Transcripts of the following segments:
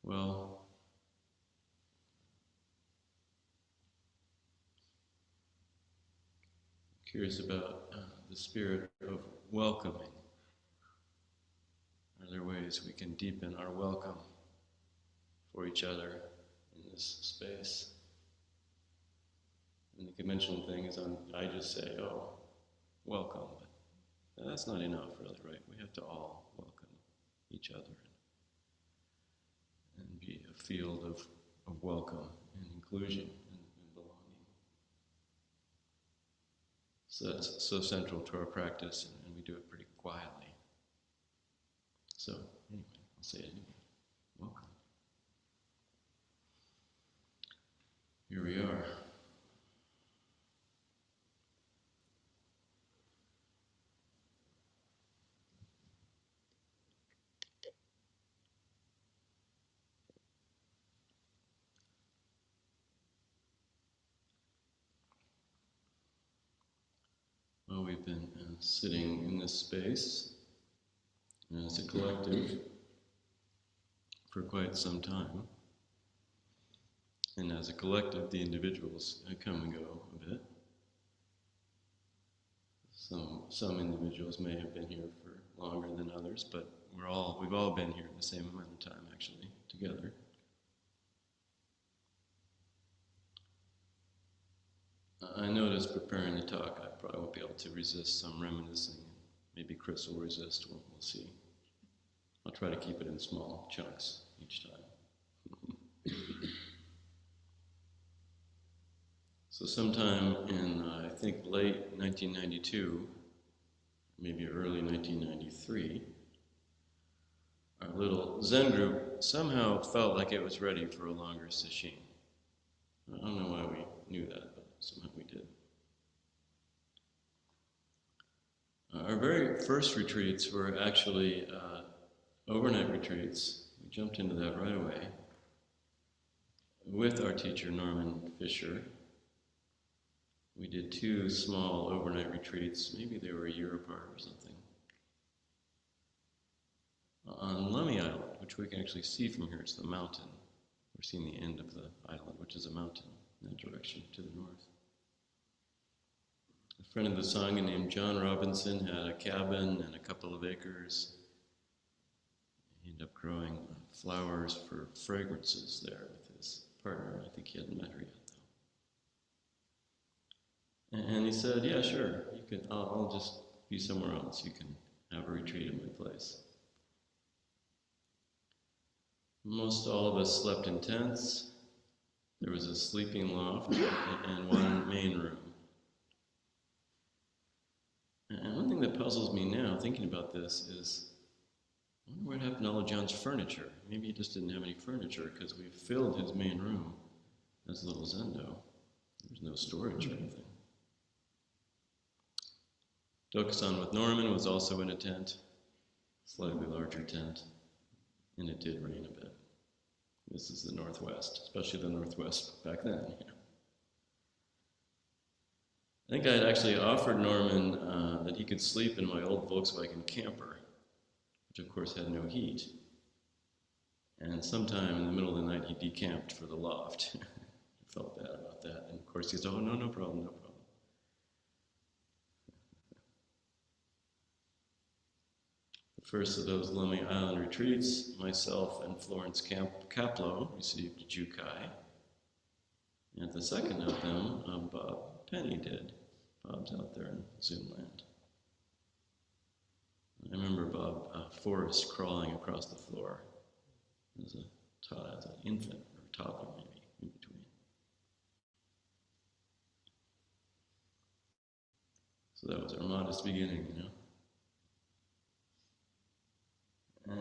Well, curious about the spirit of welcoming. Are there ways we can deepen our welcome for each other in this space? And the conventional thing is I just say, oh, welcome, but that's not enough really, right? We have to all welcome each other and be a field of welcome and inclusion and belonging. So that's so central to our practice, and we do it pretty quietly. So, anyway, I'll say it anyway. Welcome. Here we are. Well, we've been sitting in this space as a collective for quite some time. And as a collective, the individuals come and go a bit. Some individuals may have been here for longer than others, but we've all been here the same amount of time, actually, together. I noticed preparing the talk, I probably won't be able to resist some reminiscing. Maybe Chris will resist, we'll see. I'll try to keep it in small chunks each time. So sometime in, I think, late 1992, maybe early 1993, our little Zen group somehow felt like it was ready for a longer Sesshin. I don't know why we knew that, but somehow we did. Our very first retreats were actually overnight retreats. We jumped into that right away with our teacher, Norman Fisher. We did 2 small overnight retreats, maybe they were a year apart or something, on Lummi Island, which we can actually see from here. It's the mountain. We're seeing the end of the island, which is a mountain in that direction to the north. A friend of the Sangha named John Robinson had a cabin and a couple of acres. He ended up growing flowers for fragrances there with his partner. I think he hadn't met her yet, though. And he said, yeah, sure, you can. I'll just be somewhere else. You can have a retreat in my place. Most all of us slept in tents. There was a sleeping loft and one main room. And one thing that puzzles me now, thinking about this, is I wonder what happened to all of John's furniture. Maybe he just didn't have any furniture because we filled his main room as a little zendo. There's no storage or anything. Dokusan with Norman was also in a tent, slightly larger tent, and it did rain a bit. This is the Northwest, especially the Northwest back then. Yeah. I think I had actually offered Norman that he could sleep in my old Volkswagen camper, which of course had no heat. And sometime in the middle of the night, he decamped for the loft. I felt bad about that. And of course, he said, oh, no problem, no problem. The first of those Lummi Island retreats, myself and Florence Kaplow received Jukai. And the second of them, Bob Penny did. Bob's out there in Zoomland. I remember Bob Forrest crawling across the floor as an infant or a toddler, maybe, in between. So that was our modest beginning, you know.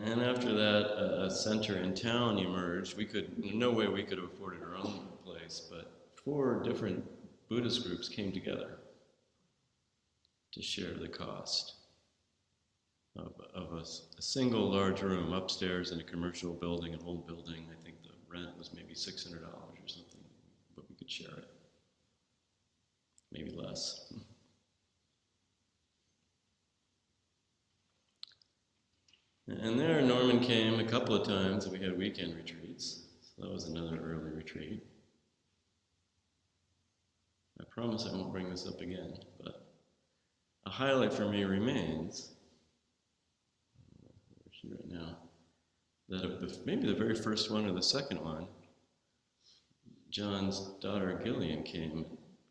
And after that, a center in town emerged. No way we could have afforded our own place, but 4 different Buddhist groups came together to share the cost of a single large room upstairs in a commercial building, an old building. I think the rent was maybe $600 or something, but we could share it. Maybe less. And there Norman came a couple of times, and we had weekend retreats. So that was another early retreat. I promise I won't bring this up again, but a highlight for me remains, where's she right now, that maybe the very first one or the second one, John's daughter Gillian came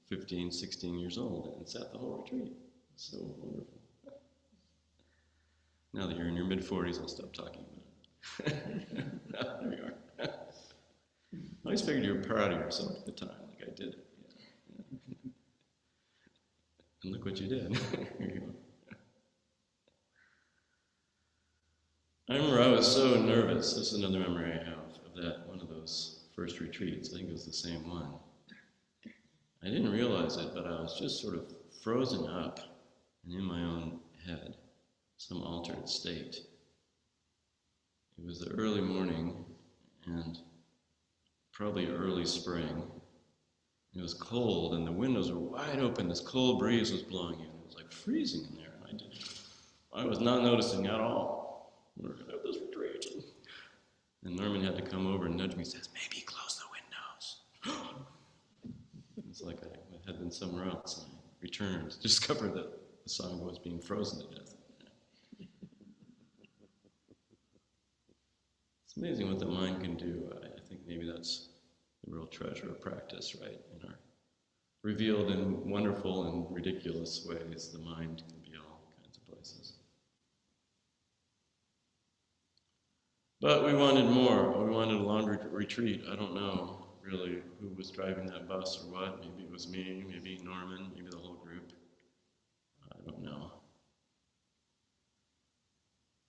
15, 16 years old and sat the whole retreat. So wonderful. Now that you're in your mid-40s, I'll stop talking about it. There you are. I always figured you were proud of yourself at the time, like I did it. Yeah. And look what you did. Here you are. I remember I was so nervous. This is another memory I have of that, one of those first retreats. I think it was the same one. I didn't realize it, but I was just sort of frozen up and in my own head, some altered state. It was the early morning and probably early spring. It was cold and the windows were wide open. This cold breeze was blowing in. It was like freezing in there. And I was not noticing at all. We're going to have this retreat. And Norman had to come over and nudge me and says, maybe close the windows. It's like I had been somewhere else and I returned to discover that the Sangha was being frozen to death. It's amazing what the mind can do. I think maybe that's the real treasure of practice, right? In our revealed in wonderful and ridiculous ways, the mind can be all kinds of places. But we wanted more. We wanted a longer retreat. I don't know really who was driving that bus or what. Maybe it was me, maybe Norman, maybe the whole group. I don't know.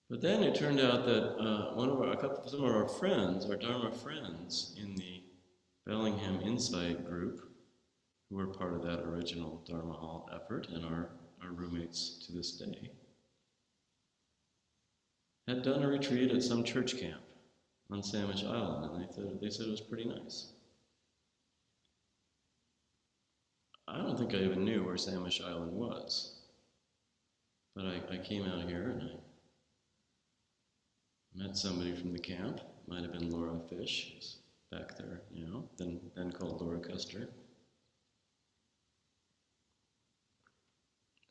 But then it turned out that some of our friends, our Dharma friends in the Bellingham Insight group, who were part of that original Dharma Hall effort and are our roommates to this day, had done a retreat at some church camp on Sandwich Island, and they said it was pretty nice. I don't think I even knew where Sandwich Island was, but I came out here and I met somebody from the camp. Might have been Laura Fish, who's back there, then called Laura Custer.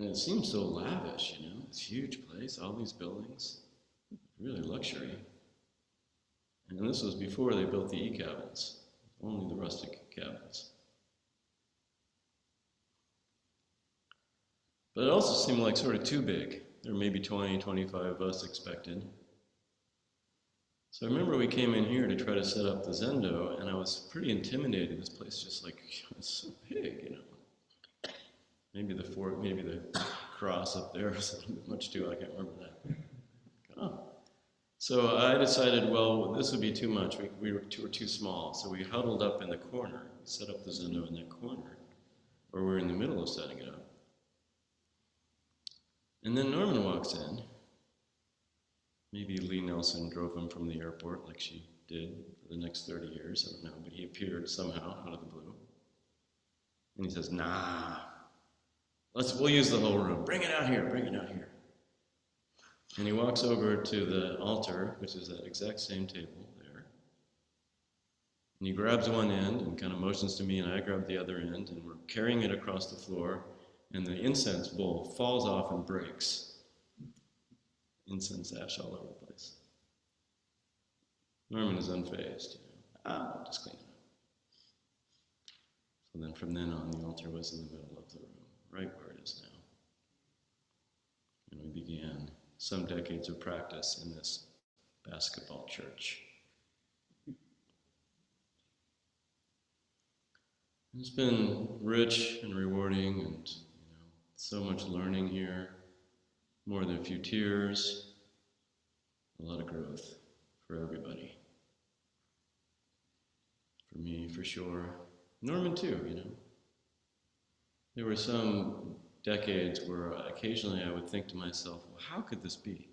And it seemed so lavish, this huge place, all these buildings, really luxury. And this was before they built the e-cabins, only the rustic cabins. But it also seemed like sort of too big. There were maybe 20, 25 of us expected. So I remember we came in here to try to set up the Zendo, and I was pretty intimidated. This place just it's so big, Maybe the cross up there was a little bit much too, I can't remember that. Oh. So I decided, well, this would be too much. We were too small. So we huddled up in the corner, set up the Zendo in that corner, or we're in the middle of setting it up. And then Norman walks in. Maybe Lee Nelson drove him from the airport like she did for the next 30 years, I don't know, but he appeared somehow out of the blue. And he says, nah, we'll use the whole room. Bring it out here. And he walks over to the altar, which is that exact same table there. And he grabs one end and kind of motions to me, and I grab the other end, and we're carrying it across the floor, and the incense bowl falls off and breaks. Incense ash all over the place. Norman is unfazed. Just clean it up. So then from then on, the altar was in the middle of the room, right where it is now. And we began some decades of practice in this basketball church. It's been rich and rewarding and so much learning here. More than a few tears, a lot of growth for everybody. For me, for sure. Norman too, There were some decades where occasionally I would think to myself, well, how could this be?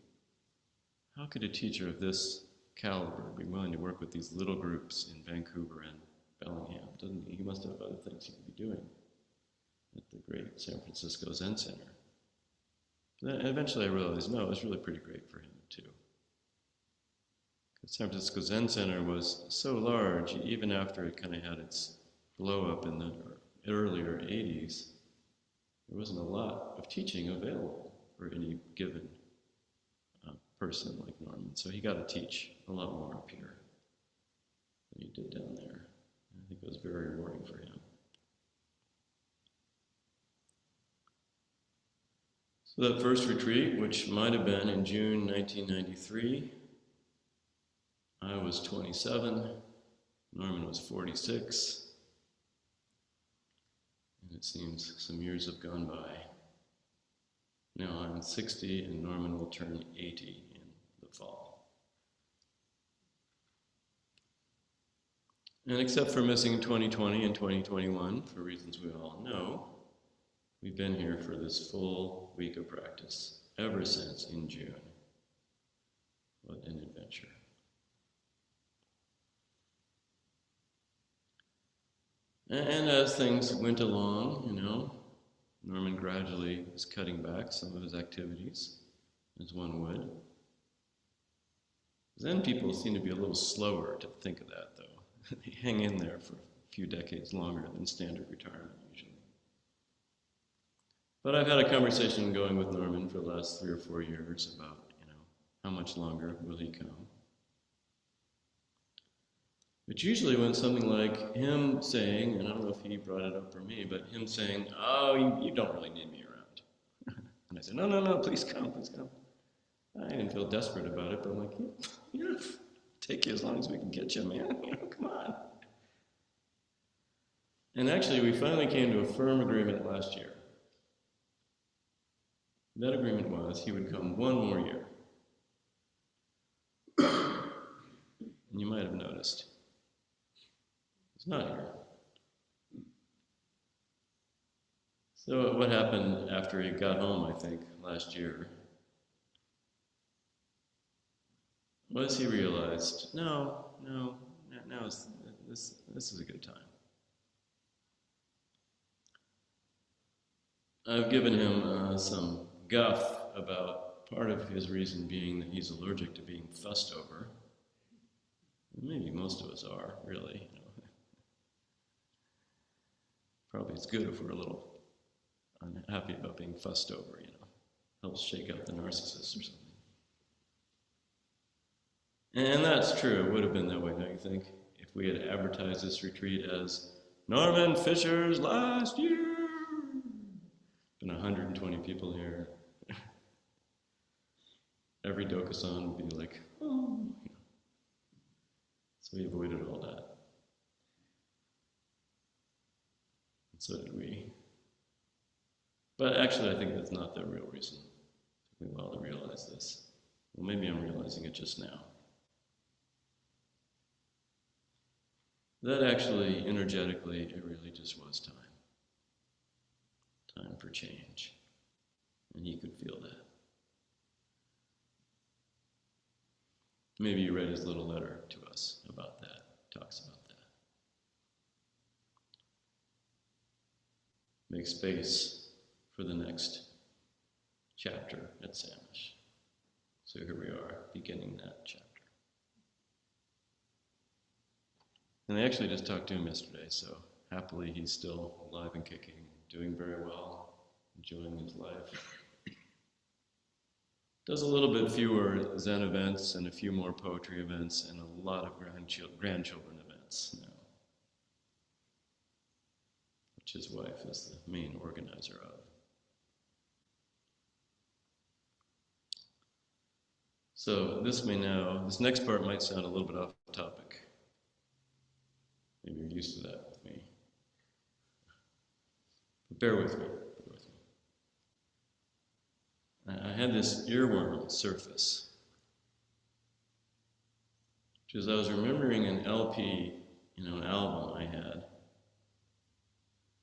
How could a teacher of this caliber be willing to work with these little groups in Vancouver and Bellingham? He must have other things he could be doing at the great San Francisco Zen Center. Then eventually I realized, no, it was really pretty great for him too. The San Francisco Zen Center was so large, even after it kind of had its blow up in the earlier 80s, there wasn't a lot of teaching available for any given person like Norman. So he got to teach a lot more up here than he did down there. I think it was very rewarding for him. So that first retreat, which might have been in June 1993, I was 27, Norman was 46, and it seems some years have gone by. Now I'm 60 and Norman will turn 80 in the fall. And except for missing 2020 and 2021, for reasons we all know, we've been here for this full week of practice ever since in June. What an adventure. And as things went along, Norman gradually was cutting back some of his activities, as one would. Zen people seem to be a little slower to think of that, though. They hang in there for a few decades longer than standard retirement, usually. But I've had a conversation going with Norman for the last 3 or 4 years about, how much longer will he come? But usually when something like him saying, and I don't know if he brought it up or me, but him saying, oh, you don't really need me around. And I said, no, please come. I didn't feel desperate about it, but I'm like, take you as long as we can get you, man. Come on. And actually, we finally came to a firm agreement last year. That agreement was he would come 1 more year. And you might have noticed, he's not here. So what happened after he got home, I think, last year, was he realized, now this is a good time. I've given him some guff about part of his reason being that he's allergic to being fussed over. Maybe most of us are, really. Probably it's good if we're a little unhappy about being fussed over, Helps shake out the narcissist or something. And that's true. It would have been that way, don't you think? If we had advertised this retreat as Norman Fisher's last year. Been 120 people here. Every Dokusan would be like, oh. So we avoided all that. And so did we. But actually, I think that's not the real reason. It took me a while to realize this. Well, maybe I'm realizing it just now. That actually, energetically, it really just was time. Time for change. And he could feel that. Maybe you read his little letter to us about that. Talks about that. Make space for the next chapter at Samish. So here we are, beginning that chapter. And I actually just talked to him yesterday, so happily he's still alive and kicking, doing very well, enjoying his life. Does a little bit fewer Zen events and a few more poetry events and a lot of grandchildren events now, which his wife is the main organizer of. So this next part might sound a little bit off topic. Maybe you're used to that with me. But bear with me. I had this earworm surface, which is I was remembering an LP, an album I had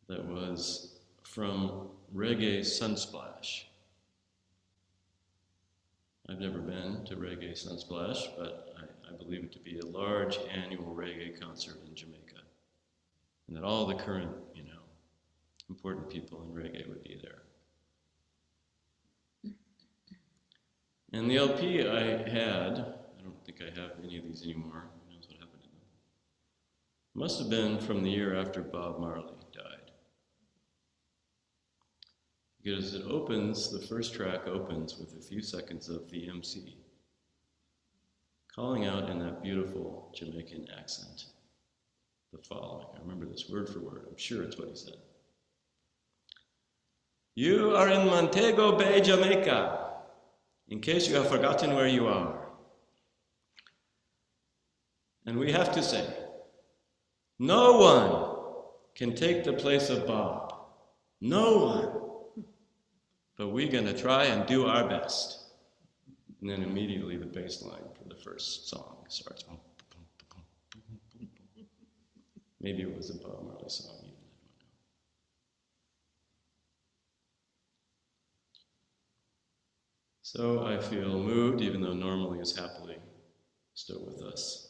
that was from Reggae Sunsplash. I've never been to Reggae Sunsplash, but I believe it to be a large annual reggae concert in Jamaica, and that all the current, important people in reggae would be there. And the LP I had, I don't think I have any of these anymore. Who knows what happened to them? Must have been from the year after Bob Marley died. Because it opens, the first track opens with a few seconds of the MC calling out in that beautiful Jamaican accent the following. I remember this word for word. I'm sure it's what he said. You are in Montego Bay, Jamaica, in case you have forgotten where you are. And we have to say, no one can take the place of Bob. No one. But we're going to try and do our best. And then immediately the bass line for the first song starts. Maybe it was a Bob Marley song, even, I don't know. So I feel moved, even though normally is happily still with us,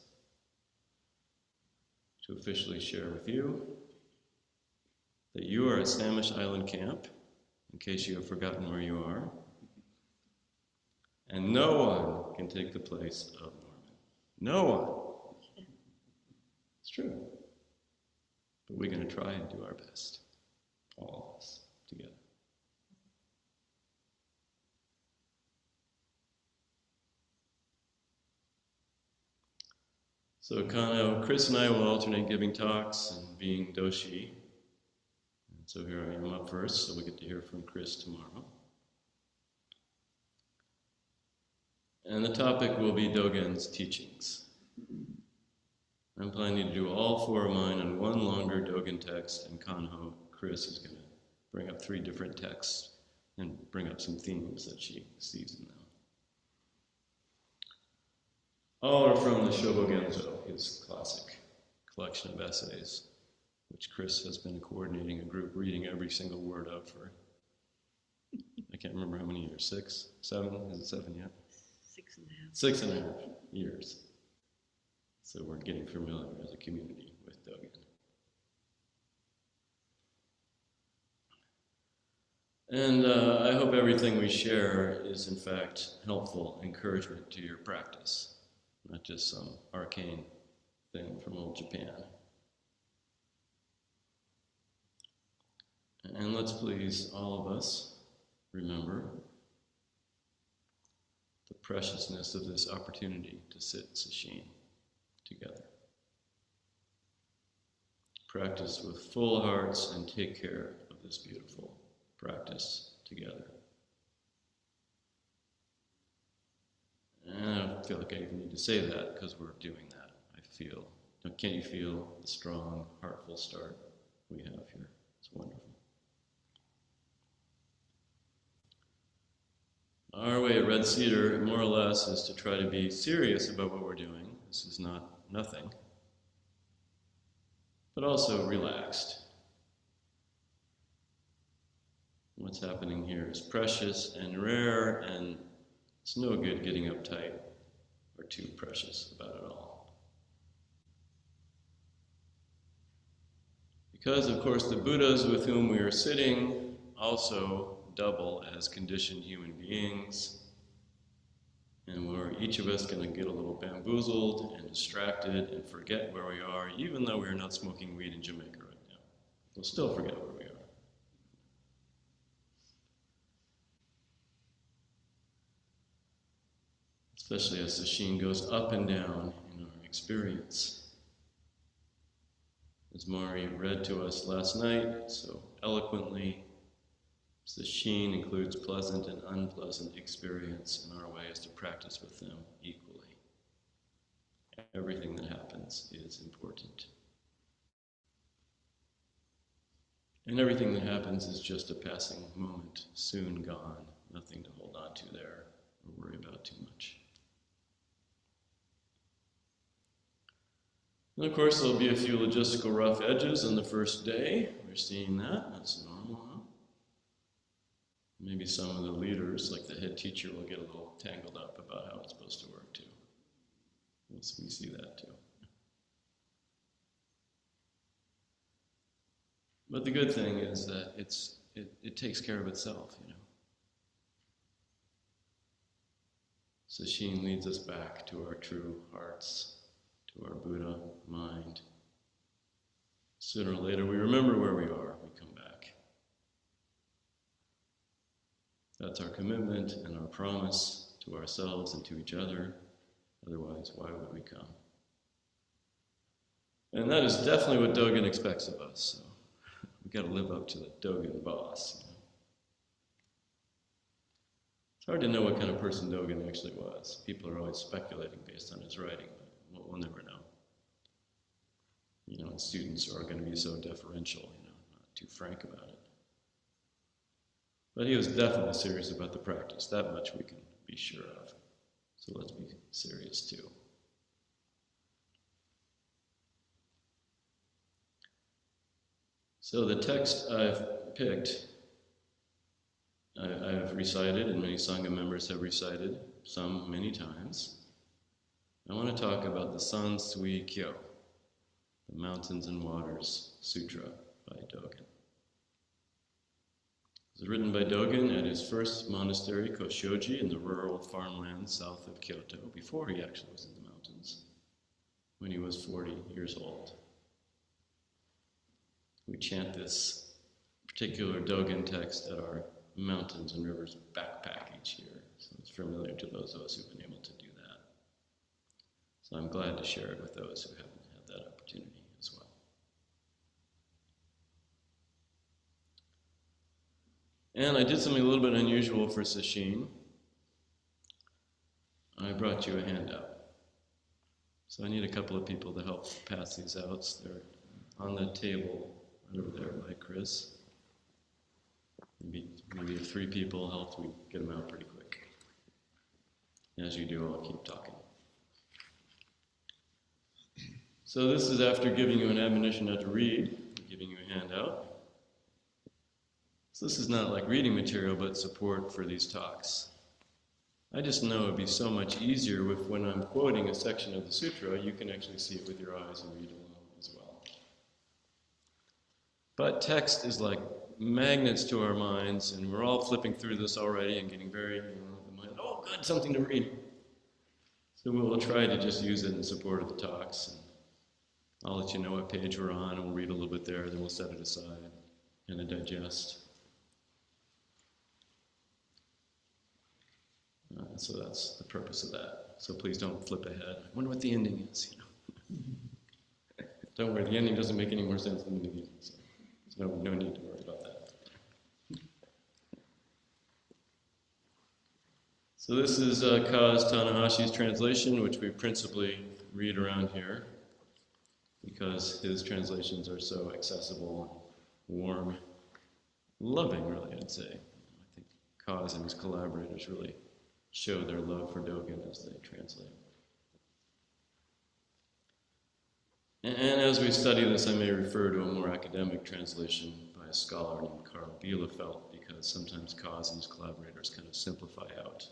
to officially share with you that you are at Samish Island Camp, in case you have forgotten where you are, and no one can take the place of Norman. No one. It's true. But we're going to try and do our best, all of us, together. So Chris and I will alternate giving talks and being Doshi. And so here I am up first, so we get to hear from Chris tomorrow. And the topic will be Dogen's teachings. I'm planning to do all four of mine on one longer Dogen text, and Kanho, Chris, is going to bring up 3 different texts and bring up some themes that she sees in them. All are from the Shobogenzo, his classic collection of essays, which Chris has been coordinating a group reading every single word of for, I can't remember how many years, 6, 7, is it 7 yet? 6.5. 6.5 years. So we're getting familiar as a community with Dogen. And I hope everything we share is in fact helpful encouragement to your practice, not just some arcane thing from old Japan. And let's please, all of us, remember the preciousness of this opportunity to sit Sesshin together. Practice with full hearts and take care of this beautiful practice together. And I don't feel like I even need to say that because we're doing that. Can't you feel the strong, heartful start we have here? It's wonderful. Our way at Red Cedar, more or less, is to try to be serious about what we're doing. This is not nothing, but also relaxed. What's happening here is precious and rare, and it's no good getting uptight or too precious about it all. Because, of course, the Buddhas with whom we are sitting also double as conditioned human beings, and we're each of us going to get a little bamboozled and distracted and forget where we are, even though we're not smoking weed in Jamaica right now. We'll still forget where we are. Especially as Sesshin goes up and down in our experience. As Mari read to us last night so eloquently, Sesshin includes pleasant and unpleasant experience, and our way is to practice with them equally. Everything that happens is important. And everything that happens is just a passing moment, soon gone, nothing to hold on to there or worry about too much. And of course, there'll be a few logistical rough edges on the first day. We're seeing that. That's normal, huh? Maybe some of the leaders, like the head teacher, will get a little tangled up about how it's supposed to work, too. We see that, too. But the good thing is that it takes care of itself, you know. Sesshin leads us back to our true hearts, to our Buddha mind. Sooner or later, we remember where we are, we come back. That's our commitment and our promise to ourselves and to each other. Otherwise, why would we come? And that is definitely what Dogen expects of us. So we've got to live up to the Dogen boss. It's hard to know what kind of person Dogen actually was. People are always speculating based on his writing, but we'll never know. And students are going to be so deferential, not too frank about it. But he was definitely serious about the practice. That much we can be sure of. So let's be serious too. So the text I've picked, I've recited, and many Sangha members have recited, some many times. I want to talk about the San Sui Kyo, the Mountains and Waters Sutra by Dogen. It was written by Dogen at his first monastery, Koshoji, in the rural farmland south of Kyoto, before he actually was in the mountains, when he was 40 years old. We chant this particular Dogen text at our Mountains and Rivers backpack each year, so it's familiar to those of us who've been able to do that. So I'm glad to share it with those who haven't had that opportunity as well. And I did something a little bit unusual for Sesshin. I brought you a handout. So I need a couple of people to help pass these out. So they're on the table over there by Chris. Maybe if 3 people helped, we get them out pretty quick. As you do, I'll keep talking. So this is after giving you an admonition not to read, giving you a handout. So this is not like reading material, but support for these talks. I just know it would be so much easier if when I'm quoting a section of the sutra, you can actually see it with your eyes and read along as well. But text is like magnets to our minds, and we're all flipping through this already and getting very, the mind, oh good, something to read. So we'll try to just use it in support of the talks. And I'll let you know what page we're on, and we'll read a little bit there, then we'll set it aside and digest. So that's the purpose of that. So please don't flip ahead. I wonder what the ending is, Don't worry, the ending doesn't make any more sense than the beginning. So there's no need to worry about that. So this is Kaz Tanahashi's translation, which we principally read around here because his translations are so accessible, warm, loving, really, I'd say. I think Kaz and his collaborators really show their love for Dogen as they translate. And as we study this, I may refer to a more academic translation by a scholar named Karl Bielefeld, because sometimes Kaz and his collaborators kind of simplify out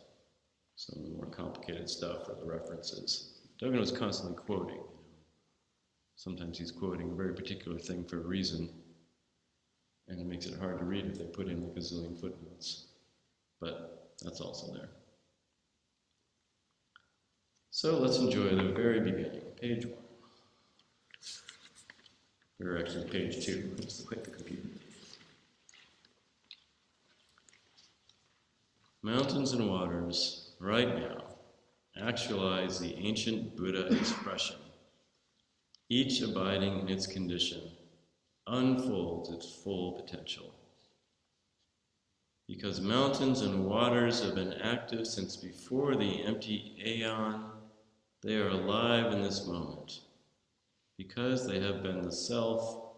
some of the more complicated stuff or the references. Dogen was constantly quoting. Sometimes he's quoting a very particular thing for a reason, and it makes it hard to read if they put in like a zillion footnotes. But that's also there. So let's enjoy the very beginning, page 1. Or actually page 2, just to quit the computer. Mountains and waters, right now, actualize the ancient Buddha expression. Each abiding in its condition unfolds its full potential. Because mountains and waters have been active since before the empty aeon, they are alive in this moment. Because they have been the self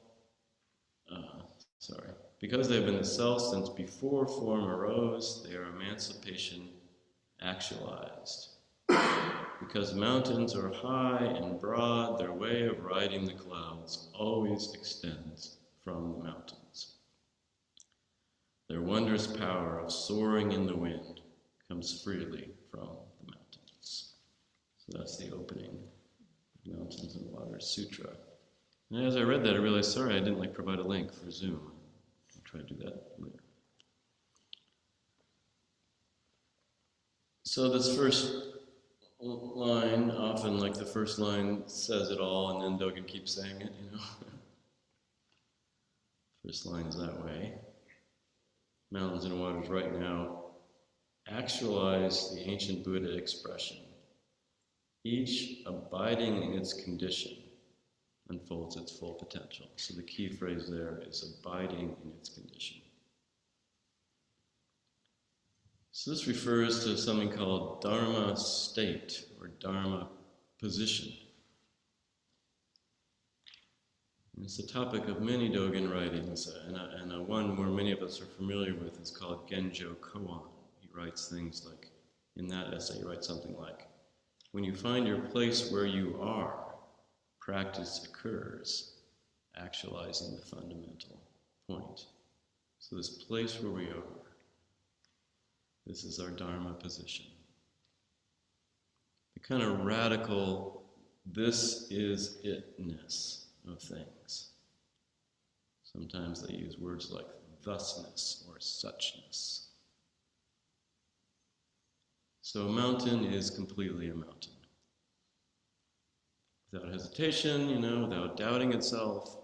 since before form arose, they are emancipation actualized. Because mountains are high and broad, their way of riding the clouds always extends from the mountains. Their wondrous power of soaring in the wind comes freely from the mountains. So that's the opening Mountains and Waters Sutra. And as I read that, I realized, sorry, I didn't provide a link for Zoom. I'll try to do that later. So this first line, often like the first line says it all, and then Dogen keeps saying it, you know. First line is that way. Mountains and waters right now actualize the ancient Buddha expression. Each abiding in its condition unfolds its full potential. So the key phrase there is abiding in its condition. So this refers to something called Dharma state or Dharma position. And it's the topic of many Dogen writings, and one where many of us are familiar with is called Genjo Koan. He writes things like, in that essay, he writes something like, when you find your place where you are, practice occurs, actualizing the fundamental point. So this place where we are, this is our Dharma position. The kind of radical, this is itness of things. Sometimes they use words like thusness or suchness. So a mountain is completely a mountain. Without hesitation, without doubting itself,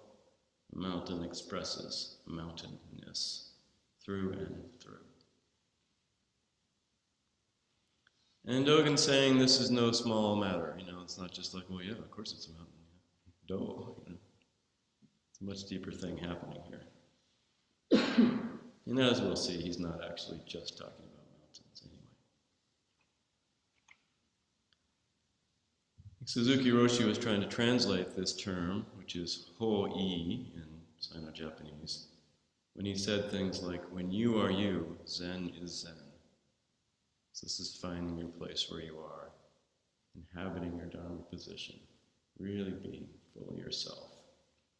a mountain expresses mountainness through and through. And Dogen's saying this is no small matter. It's not just like, well, yeah, of course it's a mountain. It's a much deeper thing happening here. And as we'll see, he's not actually just talking about mountains anyway. Suzuki Roshi was trying to translate this term, which is ho-i in Sino-Japanese, when he said things like, when you are you, Zen is Zen. So this is finding your place where you are, inhabiting your Dharma position, really being fully yourself.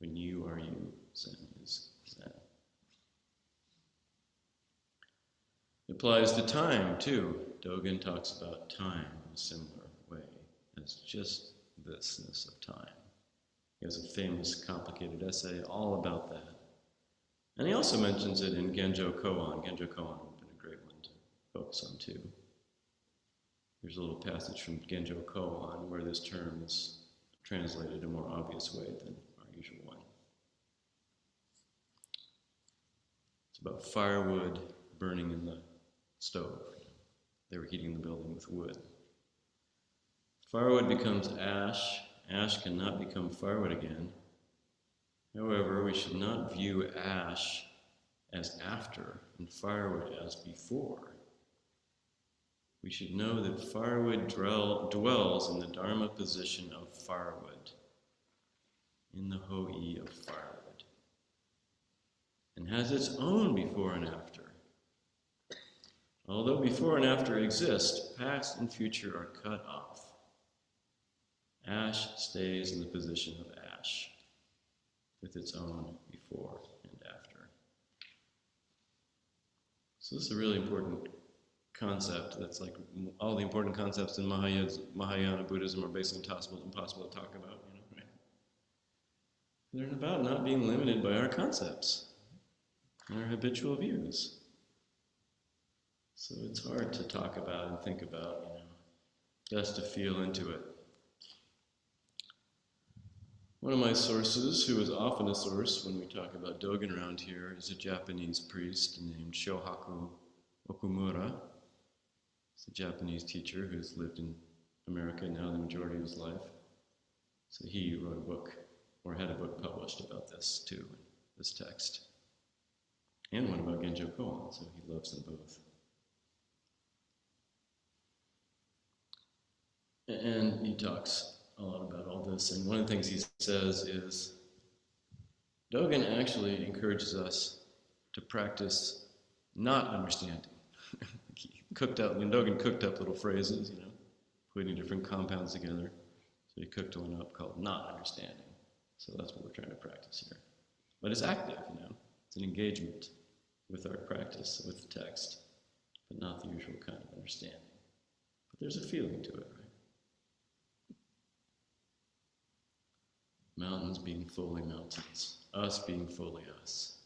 When you are you, Zen is Zen. It applies to time, too. Dogen talks about time in a similar way, as just thisness of time. He has a famous, complicated essay all about that. And he also mentions it in Genjo Koan. Genjo Koan would have been a great one to focus on, too. There's a little passage from Genjo Koan where this term is translated in a more obvious way than our usual one. It's about firewood burning in the stove. They were heating the building with wood. Firewood becomes ash. Ash cannot become firewood again. However, we should not view ash as after and firewood as before. We should know that firewood dwells in the Dharma position of firewood, in the ho-i of firewood, and has its own before and after. Although before and after exist, past and future are cut off. Ash stays in the position of ash, with its own before and after. So this is a really important concept. That's like all the important concepts in Mahayana Buddhism are basically impossible to talk about, right? They're about not being limited by our concepts, our habitual views. So it's hard to talk about and think about, just to feel into it. One of my sources, who is often a source when we talk about Dogen around here, is a Japanese priest named Shohaku Okumura. He's a Japanese teacher who's lived in America now the majority of his life. So he wrote a book, or had a book published about this too, this text. And one about Genjo Koan, so he loves them both. And he talks a lot about all this, and one of the things he says is, Dogen actually encourages us to practice not understanding. Dogen cooked up little phrases, putting different compounds together. So he cooked one up called not understanding. So that's what we're trying to practice here. But it's active, It's an engagement with our practice, with the text, but not the usual kind of understanding. But there's a feeling to it, right? Mountains being fully mountains, us being fully us.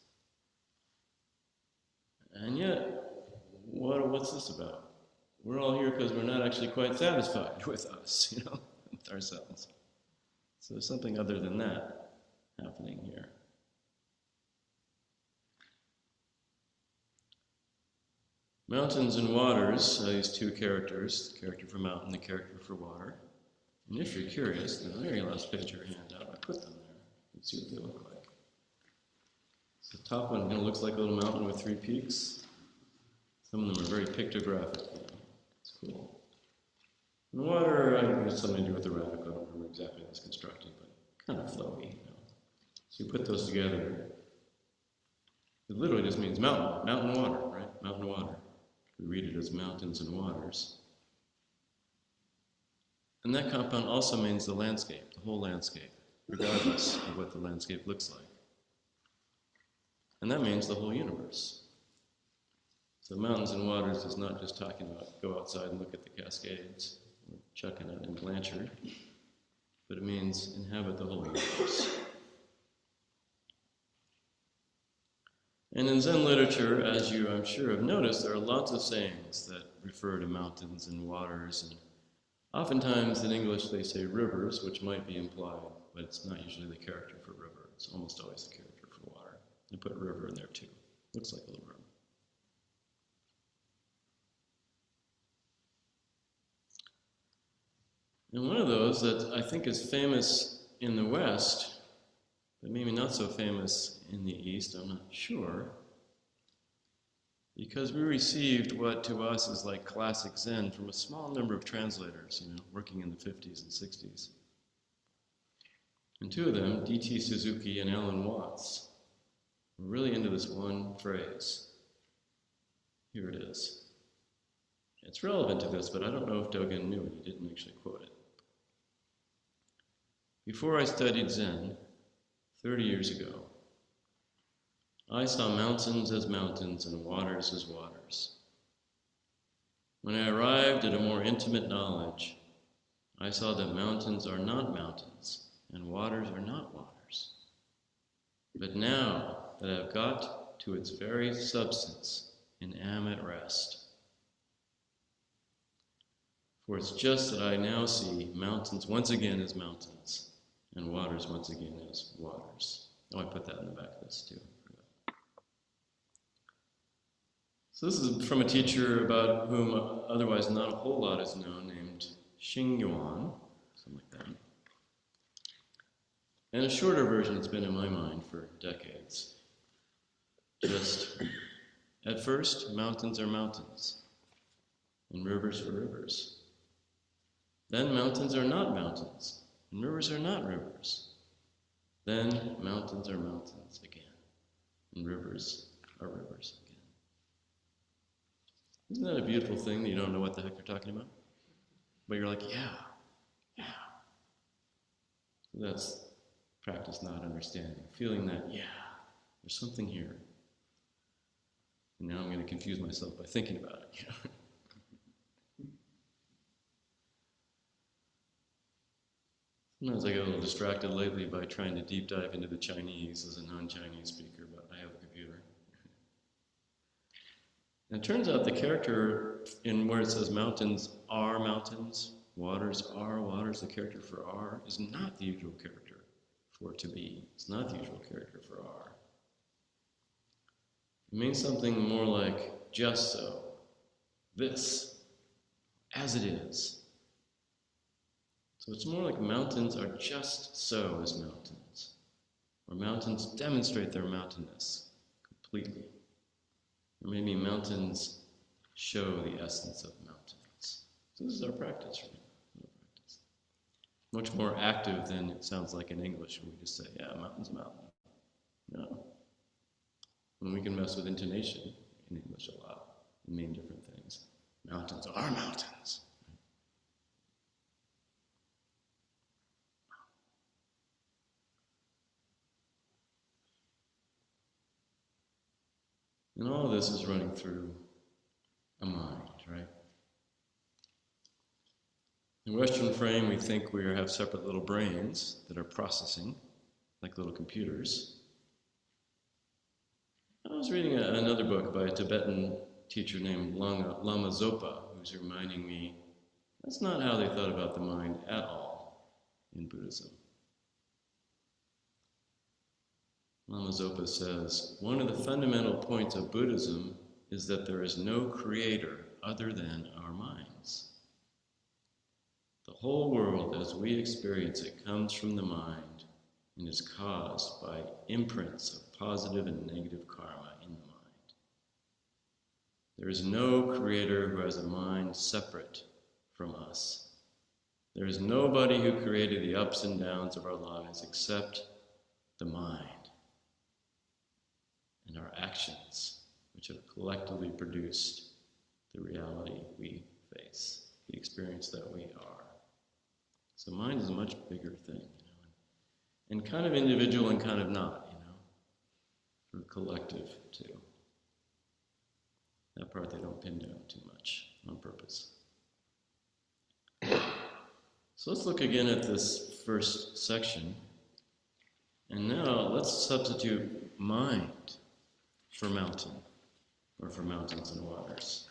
And yet, what's this about? we're all here because we're not actually quite satisfied with us, with ourselves. So there's something other than that happening here. Mountains and waters, these two characters, the character for mountain, the character for water. And if you're curious, the very last page of your handout, I put them there. Let's see what they look like. So the top one looks like a little mountain with 3 peaks. Some of them are very pictographic. It's cool. And the water, I think, has something to do with the radical. I don't remember exactly how it's constructed, but kind of flowy. So you put those together. It literally just means mountain water, right? Mountain water. We read it as mountains and waters. And that compound also means the landscape, the whole landscape, regardless of what the landscape looks like. And that means the whole universe. So mountains and waters is not just talking about go outside and look at the Cascades, or checking out in Blanchard, but it means inhabit the whole universe. And in Zen literature, as you I'm sure have noticed, there are lots of sayings that refer to mountains and waters, and oftentimes in English they say rivers, which might be implied, but it's not usually the character for river. It's almost always the character for water. They put river in there too. Looks like a little river. And one of those that I think is famous in the West, but maybe not so famous in the East, I'm not sure, because we received what to us is like classic Zen from a small number of translators, working in the 50s and 60s. And 2 of them, D.T. Suzuki and Alan Watts, were really into this one phrase. Here it is. It's relevant to this, but I don't know if Dogen knew it. He didn't actually quote it. Before I studied Zen, 30 years ago, I saw mountains as mountains and waters as waters. When I arrived at a more intimate knowledge, I saw that mountains are not mountains and waters are not waters. But now that I've got to its very substance and am at rest, for it's just that I now see mountains once again as mountains and waters once again as waters. Oh, I put that in the back of this too. So this is from a teacher about whom otherwise not a whole lot is known, named Xing Yuan, something like that. And a shorter version that's been in my mind for decades. Just, at first, mountains are mountains, and rivers are rivers. Then mountains are not mountains, and rivers are not rivers. Then mountains are mountains again, and rivers are rivers again. Isn't that a beautiful thing that you don't know what the heck you're talking about? But you're like, yeah. That's practice not understanding. Feeling that, there's something here. And now I'm going to confuse myself by thinking about it. Sometimes I get a little distracted lately by trying to deep dive into the Chinese as a non-Chinese speaker, but I have a computer. And it turns out the character in where it says mountains are mountains, waters are waters, the character for are is not the usual character for to be. It's not the usual character for are. It means something more like just so, this, as it is. So it's more like mountains are just so as mountains, or mountains demonstrate their mountainness completely. Or maybe mountains show the essence of mountains. So this is our practice, right? Much more active than it sounds like in English when we just say, mountain's a mountain. No. And we can mess with intonation in English a lot and mean different things. Mountains are mountains. And all of this is running through a mind, right? In Western frame, we think we have separate little brains that are processing, like little computers. I was reading another book by a Tibetan teacher named Lama Zopa, who's reminding me that's not how they thought about the mind at all in Buddhism. Lama Zopa says, one of the fundamental points of Buddhism is that there is no creator other than our minds. The whole world as we experience it comes from the mind and is caused by imprints of positive and negative karma in the mind. There is no creator who has a mind separate from us. There is nobody who created the ups and downs of our lives except the mind and our actions, which have collectively produced the reality we face, the experience that we are. So mind is a much bigger thing, and kind of individual and kind of not, for the collective too. That part they don't pin down too much on purpose. So let's look again at this first section. And now let's substitute mind for mountain, or for mountains and waters.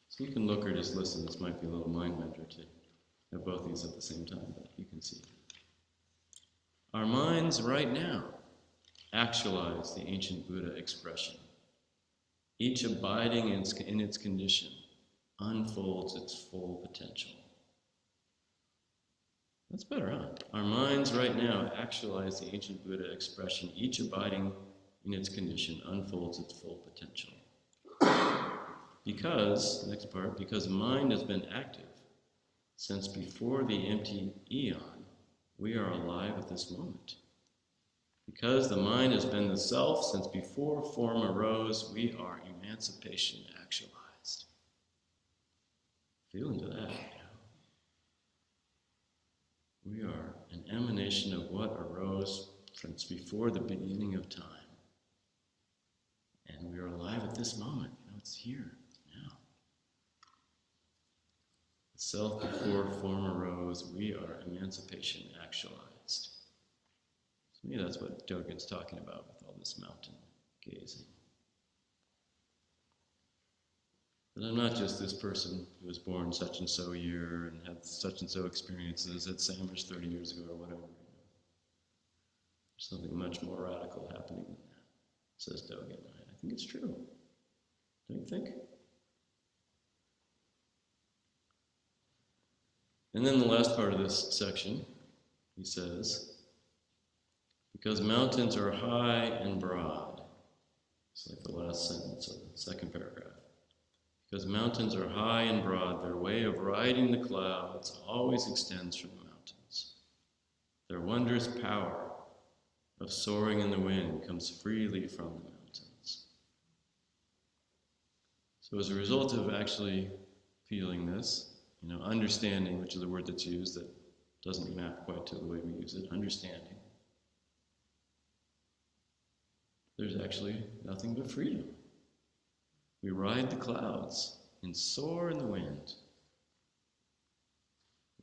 So you can look or just listen. This might be a little mind bender to have both these at the same time, but you can see. Our minds right now actualize the ancient Buddha expression. Each abiding in its condition unfolds its full potential. That's better, huh? Our minds right now actualize the ancient Buddha expression. Each abiding in its condition unfolds its full potential. Because, next part, because mind has been active since before the empty eon, we are alive at this moment. Because the mind has been the self since before form arose, we are emancipation actualized. Feel into that. We are an emanation of what arose since before the beginning of time. And we are alive at this moment. It's here, now. The self before form arose, we are emancipation actualized. To me, that's what Dogen's talking about with all this mountain gazing. That I'm not just this person who was born such and so year and had such and so experiences at Sandwich 30 years ago or whatever. There's something much more radical happening than that, says Dogen. I think it's true. Don't you think? And then the last part of this section, he says, because mountains are high and broad. It's like the last sentence of the second paragraph. Because mountains are high and broad, their way of riding the clouds always extends from the mountains. Their wondrous power of soaring in the wind comes freely from the mountains. So as a result of actually feeling this, understanding, which is a word that's used that doesn't map quite to the way we use it, understanding, there's actually nothing but freedom. We ride the clouds and soar in the wind.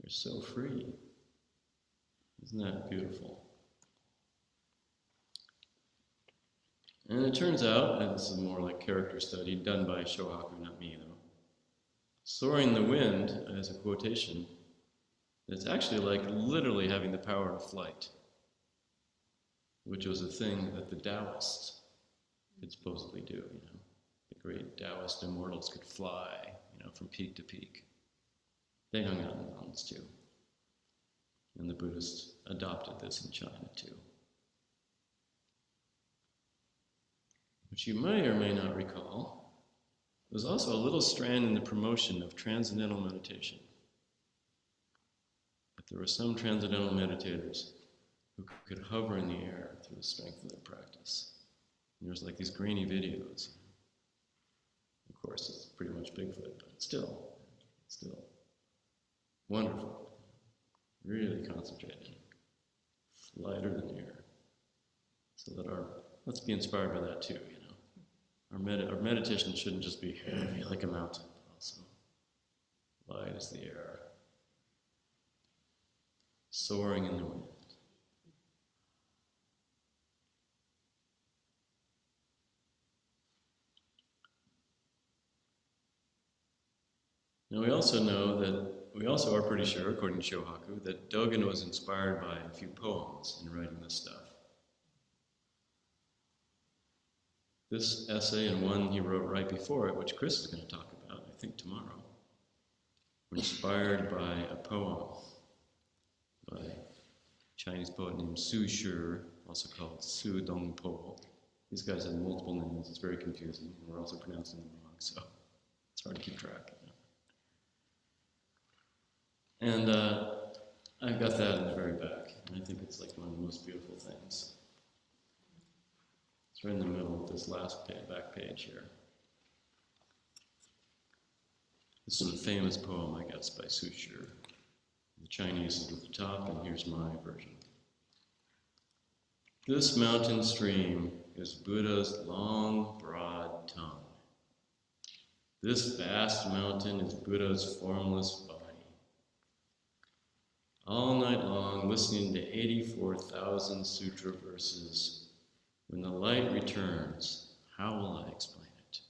We're so free. Isn't that beautiful? And it turns out, and this is more like character study done by Shohaku, not me though, soaring the wind, as a quotation, it's actually like literally having the power of flight, which was a thing that the Taoists could supposedly do, The great Taoist immortals could fly, from peak to peak. They hung out in the mountains too. And the Buddhists adopted this in China too. Which you may or may not recall, was also a little strand in the promotion of transcendental meditation. But there were some transcendental meditators who could hover in the air through the strength of their practice. And there's like these grainy videos. Of course, it's pretty much Bigfoot, but still wonderful. Really concentrated, lighter than air. So that let's be inspired by that too, Our meditation shouldn't just be heavy like a mountain, but also light as the air, soaring in the wind. Now we also know that, we also are pretty sure, according to Shohaku, that Dogen was inspired by a few poems in writing this stuff. This essay and one he wrote right before it, which Chris is going to talk about, I think tomorrow, were inspired by a poem by a Chinese poet named Su Shi, also called Su Dongpo. These guys have multiple names, it's very confusing, and we're also pronouncing them wrong, so it's hard to keep track. And I've got that in the very back, and I think it's like one of the most beautiful things. It's right in the middle of this last back page here. This is a famous poem, I guess, by Su Shi. The Chinese is at the top, and here's my version. This mountain stream is Buddha's long, broad tongue. This vast mountain is Buddha's formless body. All night long, listening to 84,000 sutra verses, when the light returns, how will I explain it?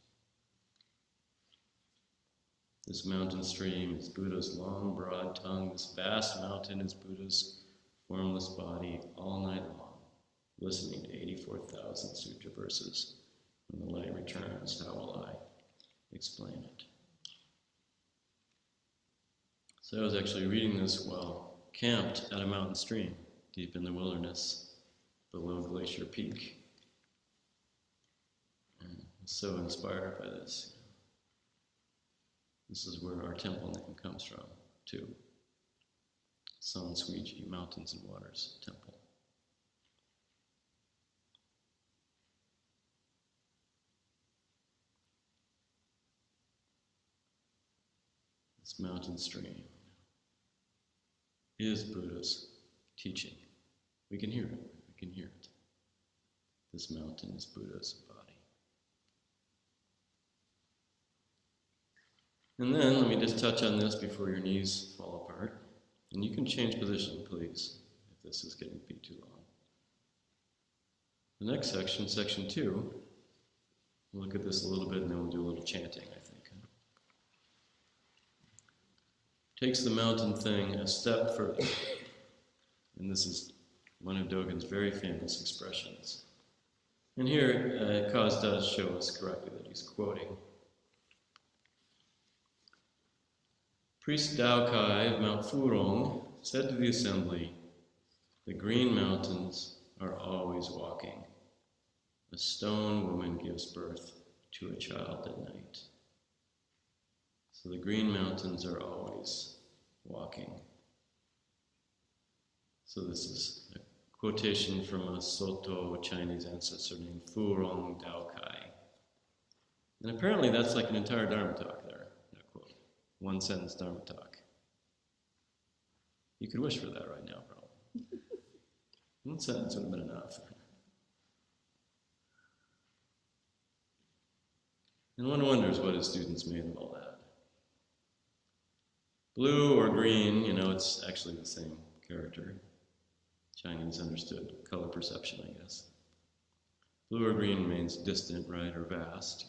This mountain stream is Buddha's long, broad tongue. This vast mountain is Buddha's formless body all night long, listening to 84,000 sutra verses. When the light returns, how will I explain it? So I was actually reading this while camped at a mountain stream deep in the wilderness below Glacier Peak. And I was so inspired by this. This is where our temple name comes from, too. San Suiji, Mountains and Waters Temple. This mountain stream is Buddha's teaching. We can hear it. We can hear it. This mountain is Buddha's body. And then, let me just touch on this before your knees fall apart. And you can change position, please, if this is getting to be too long. The next section, section 2, we'll look at this a little bit and then we'll do a little chanting, I think. Takes the mountain thing a step further. And this is one of Dogen's very famous expressions. And here, Kaz does show us correctly that he's quoting. Priest Dao Kai of Mount Furong said to the assembly, the green mountains are always walking. A stone woman gives birth to a child at night. So the green mountains are always walking. So this is a quotation from a Soto Chinese ancestor named Furong Dao Kai. And apparently that's like an entire Dharma talk there, that quote. One sentence Dharma talk. You could wish for that right now, probably. One sentence would have been enough. And one wonders what his students made of all that. Blue or green, it's actually the same character. Chinese understood color perception, I guess. Blue or green means distant, right, or vast,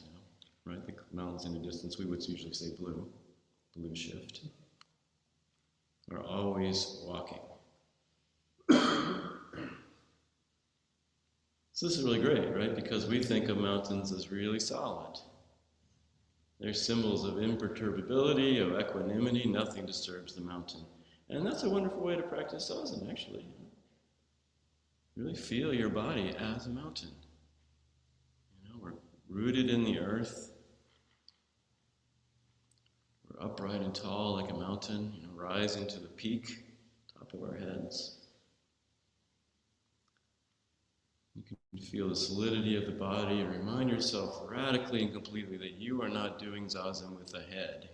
right? The mountains in a distance, we would usually say blue shift, are always walking. So this is really great, right? Because we think of mountains as really solid. They're symbols of imperturbability, of equanimity, nothing disturbs the mountain. And that's a wonderful way to practice zazen, actually. Really feel your body as a mountain. We're rooted in the earth. We're upright and tall like a mountain, rising to the peak, top of our heads. You can feel the solidity of the body and remind yourself radically and completely that you are not doing zazen with the head,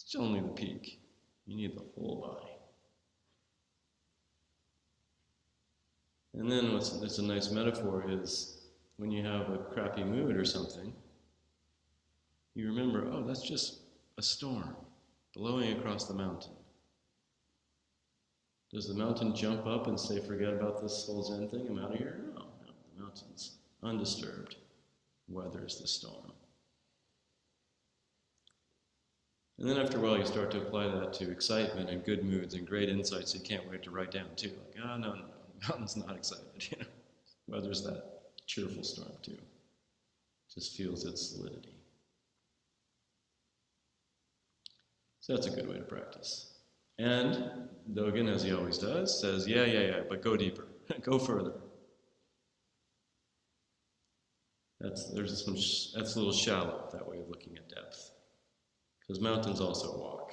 It's only the peak. You need the whole body. And then that's a nice metaphor is when you have a crappy mood or something, you remember, oh, that's just a storm blowing across the mountain. Does the mountain jump up and say, forget about this whole Zen thing, I'm out of here? No, the mountain's undisturbed, weathers the storm. And then after a while, you start to apply that to excitement and good moods and great insights you can't wait to write down too. Like, oh, no, mountain's not excited, you know. Well, there's that cheerful storm too. Just feels its solidity. So that's a good way to practice. And Dogen, as he always does, says, yeah, but go deeper, go further. That's a little shallow, that way of looking at depth. Because mountains also walk.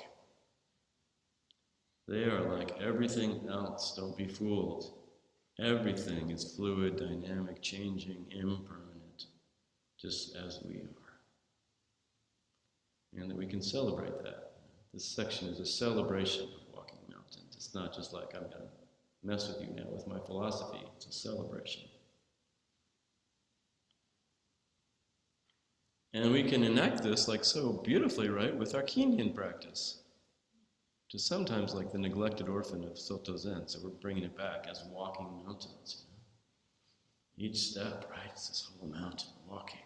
They are like everything else, don't be fooled. Everything is fluid, dynamic, changing, impermanent, just as we are. And that we can celebrate that. This section is a celebration of walking mountains. It's not just like, I'm going to mess with you now with my philosophy. It's a celebration. And we can enact this like so beautifully, right, with our Kinyin practice. Which is sometimes like the neglected orphan of Soto Zen, so we're bringing it back as walking mountains. You know? Each step, right, it's this whole mountain walking.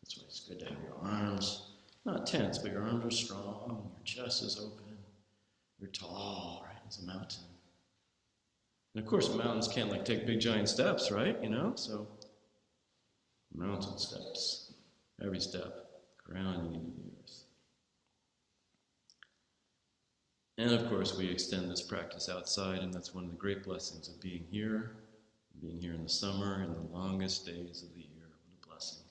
That's why it's good to have your arms, not tense, but your arms are strong, your chest is open, you're tall, right, as a mountain. And of course, mountains can't like take big giant steps, right, you know, so mountain steps. Every step, grounding into the earth. And of course, we extend this practice outside, and that's one of the great blessings of being here in the summer, in the longest days of the year. What a blessing.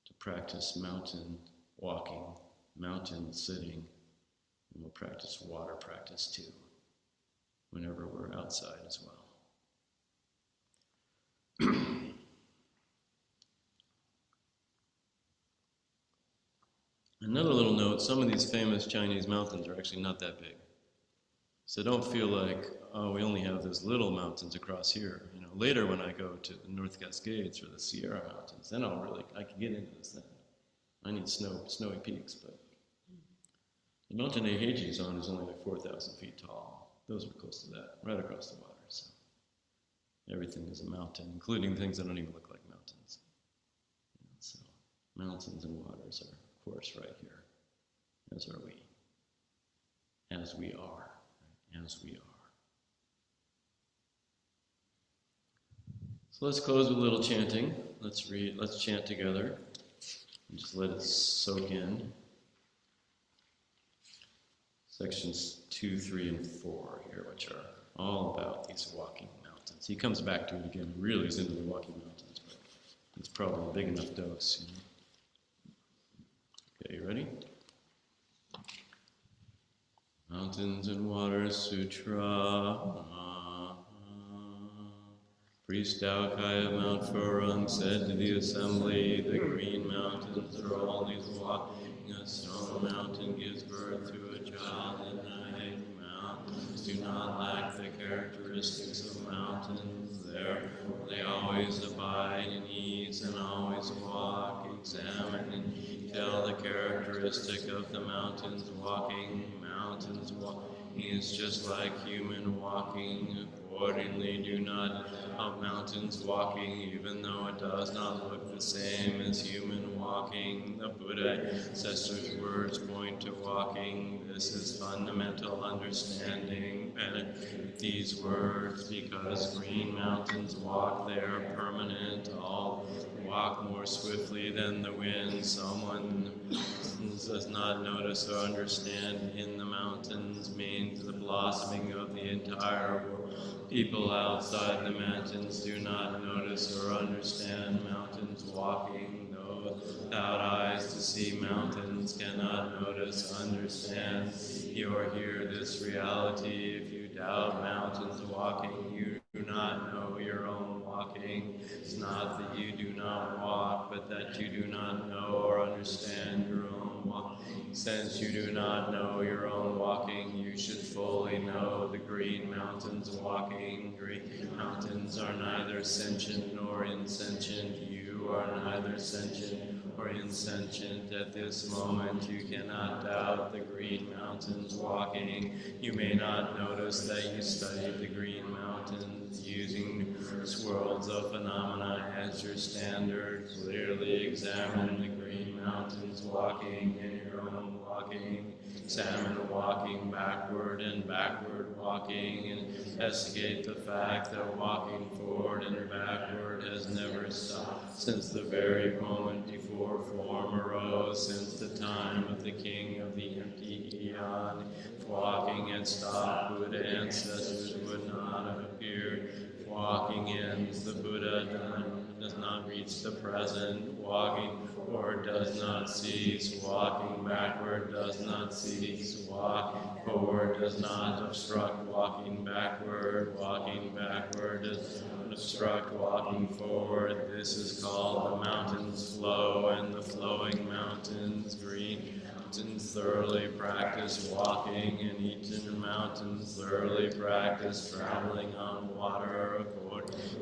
To practice mountain walking, mountain sitting, and we'll practice water practice too, whenever we're outside as well. Another little note, some of these famous Chinese mountains are actually not that big. So don't feel like, oh, we only have those little mountains across here. You know, later when I go to the North Cascades or the Sierra Mountains, then I can get into this then. I need snowy peaks, but the mountain Eiheiji is on is only like 4,000 feet tall. Those are close to that, right across the water. So everything is a mountain, including things that don't even look like mountains. So mountains and waters are, of course, right here, as are we, as we are, as we are. So let's close with a little chanting. Let's chant together, and just let it soak in. Sections 2, 3, and 4 here, which are all about these walking mountains. He comes back to it again, really is into the walking mountains, but it's probably a big enough dose, you know. Okay, you ready? Mountains and Waters Sutra. Priest Dao Kai of Mount Furung said to the assembly, the green mountains are always walking. A stone mountain gives birth to a child at night. Mountains do not lack the characteristics of mountains. Therefore, they always abide in ease and always walk. Examine in detail the characteristic of the mountains walking. Mountains walking is just like human walking. Accordingly, do not doubt mountains walking, even though it does not look the same as human walking. The Buddha ancestors' words point to walking. This is fundamental understanding. Penetrate these words, because green mountains walk, they are permanent. All walk more swiftly than the wind. Someone does not notice or understand in the mountains means the blossoming of the entire world. People outside the mountains do not notice or understand mountains walking. Those without eyes to see mountains cannot notice, understand, or hear this reality. If you doubt mountains walking, you do not know your own walking. It's not that you do not walk, but that you do not know or understand your own walking. Since you do not know your own walking, you should fully know the green mountains walking. Green mountains are neither sentient nor insentient. You are neither sentient or insentient at this moment. You cannot doubt the green mountains walking. You may not notice that you studied the green mountains using worlds of phenomena as your standard. Clearly examine the green mountains walking in your own walking. Examine walking backward and backward walking, and investigate the fact that walking forward and backward has never stopped since the very moment before form arose, since the time of the king of the empty eon. If walking had stopped, Buddha ancestors would not have appeared. If walking ends, the Buddha does not reach the present. Walking forward does not cease. Walking backward does not cease. Walking forward does not obstruct walking backward. Walking backward does not obstruct walking forward. This is called the mountains flow, and the flowing mountains green. Mountains thoroughly practice walking, and eaten mountains thoroughly practice traveling on water.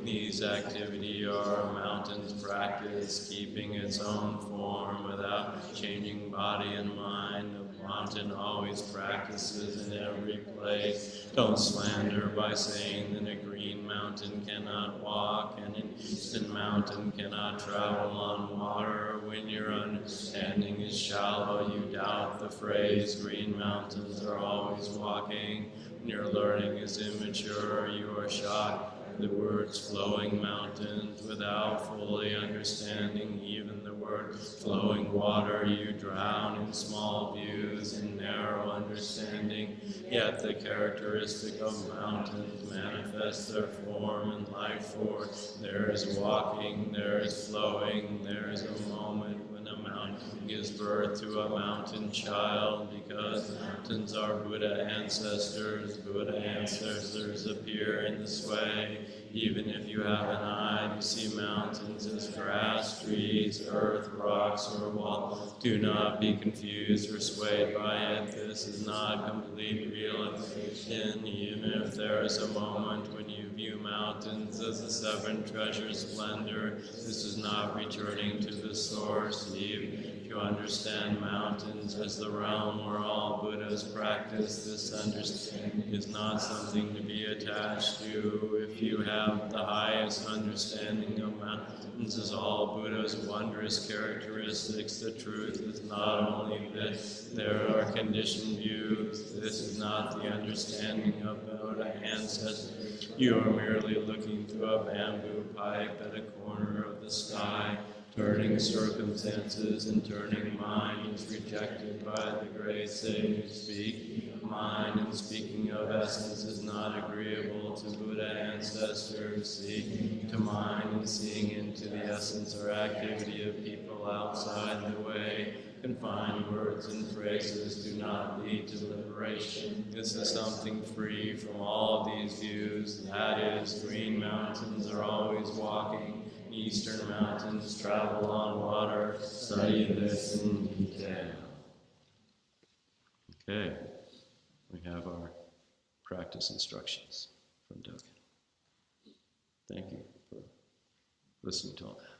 These activities are mountains practice, keeping its own form without changing body and mind. The mountain always practices in every place. Don't slander by saying that a green mountain cannot walk and an eastern mountain cannot travel on water. When your understanding is shallow, you doubt the phrase green mountains are always walking. When your learning is immature, you are shocked. The words flowing mountains without fully understanding even the word flowing water. You drown in small views and narrow understanding. Yet the characteristic of mountains manifests their form and life force. There is walking, there is flowing, there is a moment when a mountain gives birth to a mountain child, because mountains are Buddha ancestors. Buddha ancestors appear in this way. Even if you have an eye to see mountains as grass, trees, earth, rocks, or walls, do not be confused or swayed by it. This is not complete realization. Even if there is a moment when you view mountains as a seven treasure splendor, this is not returning to the source. Even if you understand mountains as the realm where all Buddhas practice, this understanding is not something to be attached to. If you have the highest understanding of mountains as all Buddha's wondrous characteristics, the truth is not only this, there are conditioned views. This is not the understanding of Buddha ancestors. You are merely looking through a bamboo pipe at a corner of the sky. Turning circumstances and turning mind is rejected by the great sage. Speaking of mind and speaking of essence is not agreeable to Buddha ancestors. Seeing to mind and seeing into the essence or activity of people outside the way. Confined words and phrases do not lead to liberation. This is something free from all of these views. That is, green mountains are always walking. Eastern mountains travel on water. Study this in detail. Okay, we have our practice instructions from Doug. Thank you for listening to all that.